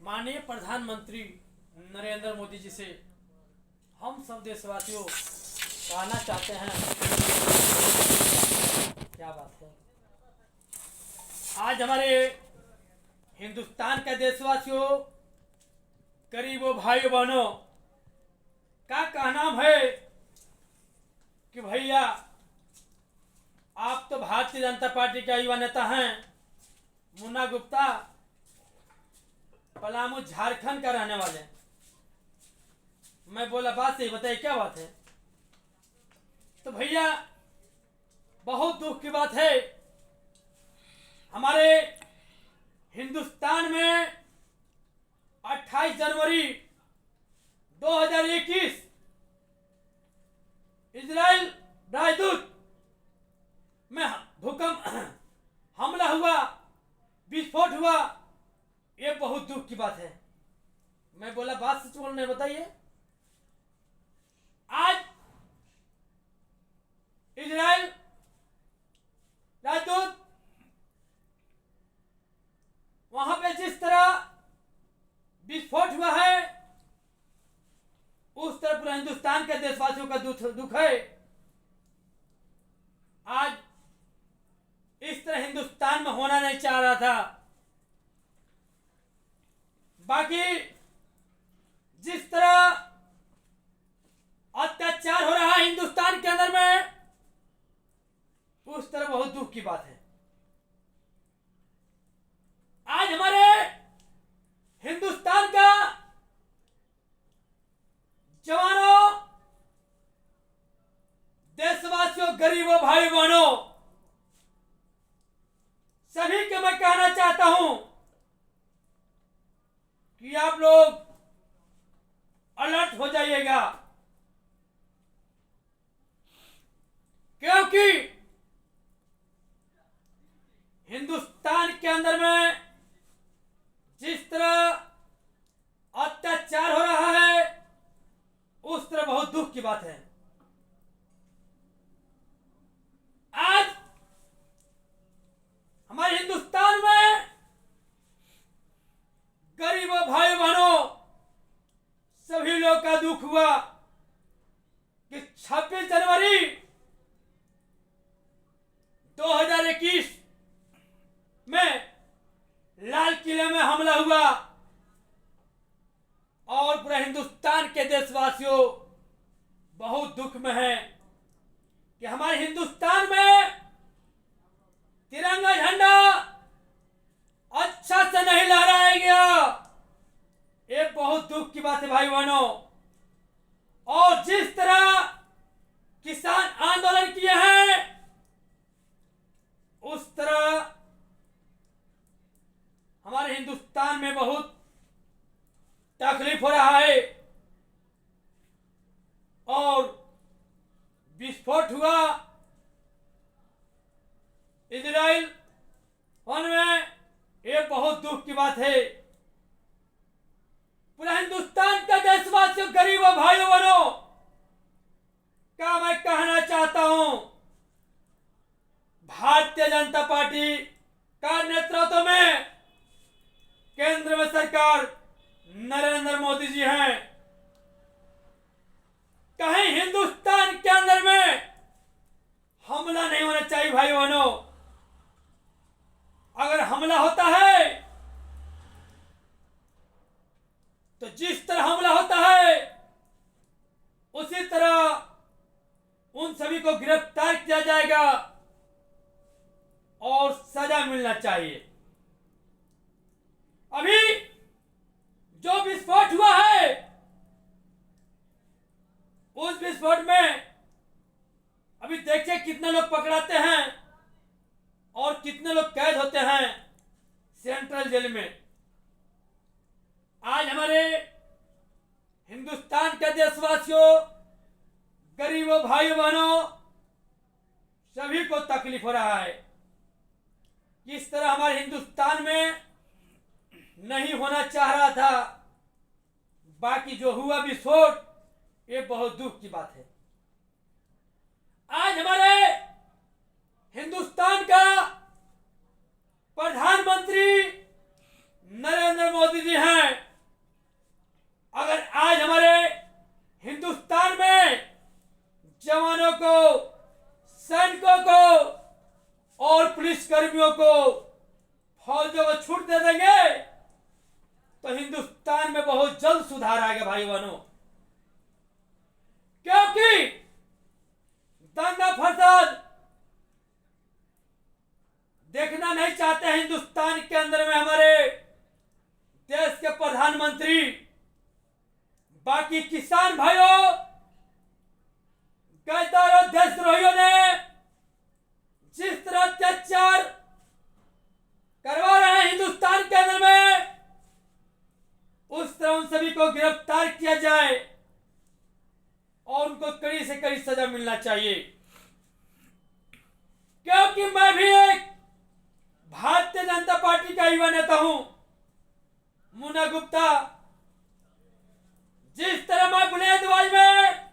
माननीय प्रधानमंत्री नरेंद्र मोदी जी से हम सब देशवासियों कहना चाहते हैं, क्या बात है, आज हमारे हिंदुस्तान के देशवासियों, गरीबों, भाइयों बहनों का कहना है कि भैया आप तो भारतीय जनता पार्टी के युवा नेता हैं। मुन्ना गुप्ता पलामू झारखंड का रहने वाले। मैं बोला बात सही, बताइए क्या बात है। तो भैया बहुत दुख की बात है, हमारे हिंदुस्तान में 28 जनवरी 2021 इजराइल राजदूत में भूकंप हमला हुआ, विस्फोट हुआ। ये बहुत दुख की बात है। मैं बोला बात सच बोल रहे, बताइए। आज इजराइल राजदूत वहां पे जिस तरह विस्फोट हुआ है, उस तरह पूरा हिंदुस्तान के देशवासियों का दुख है। आज इस तरह हिंदुस्तान में होना नहीं चाह रहा था। बाकी जिस तरह अत्याचार हो रहा है हिंदुस्तान के अंदर में, उस तरह बहुत दुख की बात है। आज हमारे हिंदुस्तान का जवानों, देशवासियों, गरीबों, भाई बहनों, सभी को मैं कहना चाहता हूं कि आप लोग अलर्ट हो जाइएगा, क्योंकि हिंदुस्तान के अंदर में जिस तरह अत्याचार हो रहा है, उस तरह बहुत दुख की बात है। आज हमारे हिंदुस्तान में गरीबों, भाई बहनों, सभी लोग का दुख हुआ कि 26 जनवरी 2021 में लाल किले में हमला हुआ और पूरा हिंदुस्तान के देशवासियों बहुत दुख में है कि हमारे हिंदुस्तान में तिरंगा झंडा अच्छा से नहीं लहराया गया। ये बहुत दुख की बात है भाई बहनों। और जिस तरह किसान आंदोलन किए हैं, उस तरह हमारे हिंदुस्तान में बहुत तकलीफ हो रहा है और विस्फोट हुआ इजराइल में। ये बहुत दुख की बात है। पूरा हिंदुस्तान का देशवासियों, गरीबों, भाइयों बहनों का मैं कहना चाहता हूं, भारतीय जनता पार्टी का नेतृत्व में केंद्र में सरकार नरेंद्र मोदी जी हैं। कहीं हिंदुस्तान के अंदर में हमला नहीं होना चाहिए भाई बहनों। अगर हमला होता है तो जिस तरह हमला होता है, उसी तरह उन सभी को गिरफ्तार किया जाएगा और सजा मिलना चाहिए। अभी जो विस्फोट हुआ है, उस विस्फोट में अभी देखिए कितने लोग पकड़ाते हैं और कितने लोग कैद होते हैं सेंट्रल जेल में। आज हमारे हिंदुस्तान के देशवासियों, गरीबों, भाइयों बहनों, सभी को तकलीफ हो रहा है। किस तरह हमारे हिंदुस्तान में नहीं होना चाह रहा था, बाकी जो हुआ विस्फोट, ये बहुत दुख की बात है। आज हमारे हिंदुस्तान का प्रधानमंत्री नरेंद्र मोदी जी हैं। सुधार आएगा भाई बहनों, क्योंकि दंगा फसाद देखना नहीं चाहते हैं हिंदुस्तान के अंदर में हमारे देश के प्रधानमंत्री। बाकी किसान भाइयों, गद्दारों, देशद्रोहियों ने जिस तरह अत्याचार करवा रहे हैं हिंदुस्तान के अंदर में, उस तरह उन सभी को गिरफ्तार किया जाए और उनको कड़ी से कड़ी सजा मिलना चाहिए। क्योंकि मैं भी एक भारतीय जनता पार्टी का युवा नेता हूं, मुन्ना गुप्ता। जिस तरह मैं बुलंद आवाज में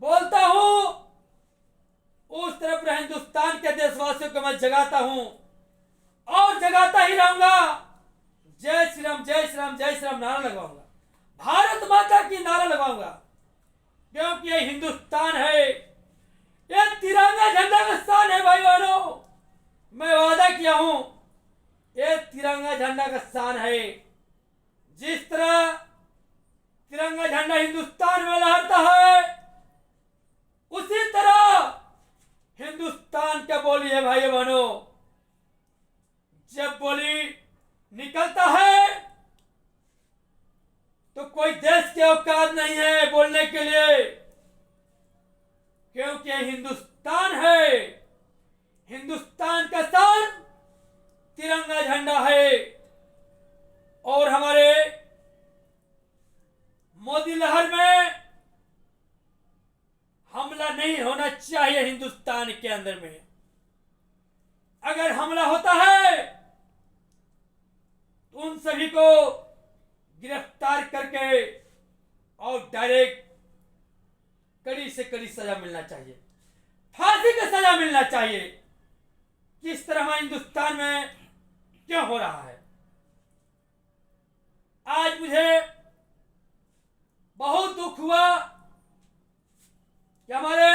बोलता हूं, उस तरह पूरे हिंदुस्तान के देशवासियों को मैं जगाता हूं और जगाता ही रहूंगा। जय श्री राम, जय श्री राम, जय श्री राम नारा लगवाऊंगा, भारत माता की नारा लगवाऊंगा, क्योंकि ये हिंदुस्तान है, ये तिरंगा झंडा का स्थान है भाई बहनों। मैं वादा किया हूं, ये तिरंगा झंडा का स्थान है। जिस तरह तिरंगा झंडा हिंदुस्तान में लहरता है, उसी तरह हिंदुस्तान का बोली है भाई बहनों। जब बोली निकलता है तो कोई देश के औकात नहीं है बोलने के लिए, क्योंकि हिंदुस्तान है, हिंदुस्तान का शान तिरंगा झंडा है। और हमारे मोदी लहर में हमला नहीं होना चाहिए हिंदुस्तान के अंदर में। अगर हमला होता है तो उन सभी को गिरफ्तार करके और डायरेक्ट कड़ी से कड़ी सजा मिलना चाहिए, फांसी की सजा मिलना चाहिए। किस तरह हमारे हिंदुस्तान में क्यों हो रहा है। आज मुझे बहुत दुख हुआ कि हमारे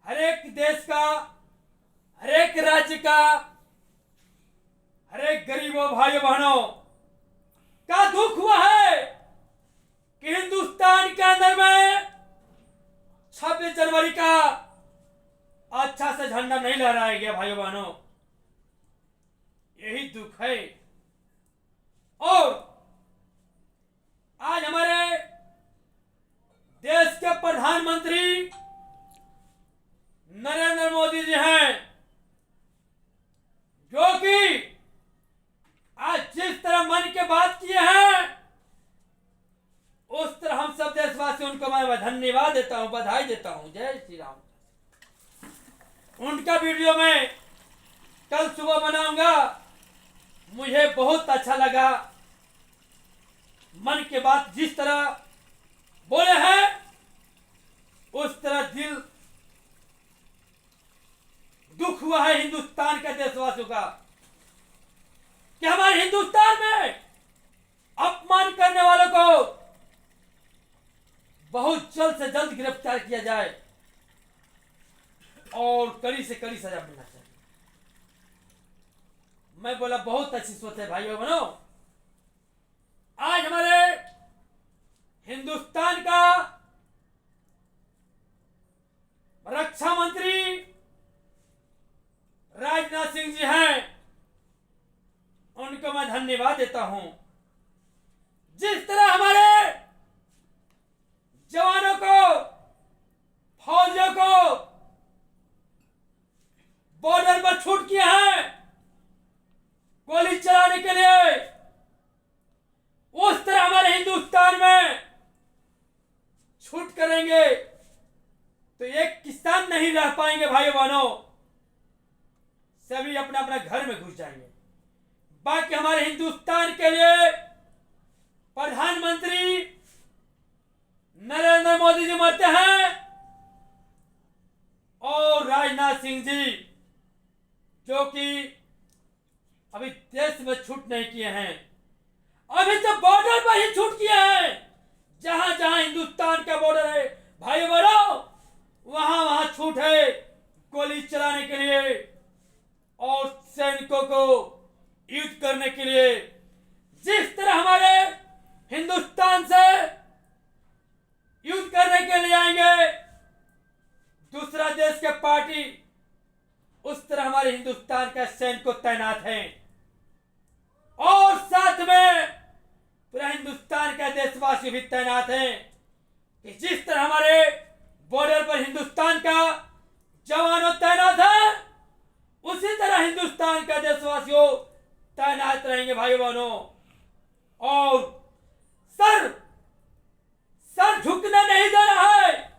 हर एक देश का, हर एक राज्य का, हर एक गरीबों भाइयों बहनों का दुख हुआ है कि हिंदुस्तान के अंदर में 26 जनवरी का अच्छा से झंडा नहीं लहराया गया भाइयों बहनों। यही दुख है। और आज हमारे देश के प्रधानमंत्री नरेंद्र मोदी जी हैं, जो कि आज जिस तरह मन की बात किए हैं, उस तरह हम सब देशवासी उनको मैं धन्यवाद देता हूं, बधाई देता हूं। जय श्री राम। उनका वीडियो मैं कल सुबह बनाऊंगा। मुझे बहुत अच्छा लगा, मन की बात जिस तरह बोले हैं, उस तरह दिल दुख हुआ है हिंदुस्तान के देशवासियों का कि हमारे हिंदुस्तान में अपमान करने वालों को बहुत जल्द से जल्द गिरफ्तार किया जाए और कड़ी से कड़ी सजा मिलना चाहिए। मैं बोला बहुत अच्छी सोच है भाइयों बहनों। आज हमारे हिंदुस्तान का रक्षा मंत्री राजनाथ सिंह जी हैं, उनको मैं धन्यवाद देता हूं। जिस तरह हमारे जवानों को, फौजियों को बॉर्डर पर छूट किया है गोली चलाने के लिए, उस तरह हमारे हिंदुस्तान में छूट करेंगे तो एक किसान नहीं रह पाएंगे भाइयों बहनों, सभी अपना अपना घर में घुस जाएंगे। बाकी हमारे हिंदुस्तान के लिए प्रधानमंत्री नरेंद्र मोदी जी मरते हैं और राजनाथ सिंह जी, जो कि अभी देश में छूट नहीं किए हैं, अभी तो बॉर्डर पर ही छूट किए हैं। जहां जहां हिंदुस्तान का बॉर्डर है भाई बहनों, वहां वहां छूट है गोली चलाने के लिए और सैनिकों को युद्ध करने के लिए। जिस तरह हमारे हमारे हिंदुस्तान का सैनिक तैनात हैं और साथ में पूरा हिंदुस्तान का देशवासी भी तैनात हैं कि जिस तरह हमारे बॉर्डर पर हिंदुस्तान का जवानों तैनात है, उसी तरह हिंदुस्तान का देशवासियों तैनात रहेंगे भाई बहनों। और सर झुकने नहीं देना है,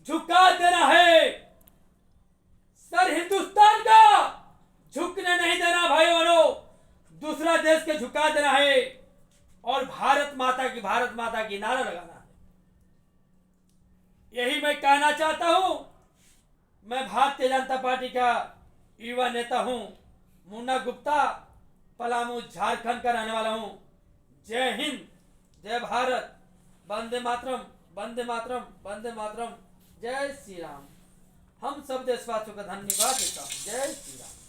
झुका देना है। सर हिंदुस्तान का झुकने नहीं देना भाई बहनों, दूसरा देश के झुका देना है और भारत माता की नारा लगाना है। यही मैं कहना चाहता हूं। मैं भारतीय जनता पार्टी का युवा नेता हूं, मुन्ना गुप्ता, पलामू झारखंड का रहने वाला हूं। जय हिंद, जय भारत, वंदे मातरम, वंदे मातरम, वंदे मातरम, जय श्री राम। हम सब देशवासियों का धन्यवाद देता हूं। जय श्री राम।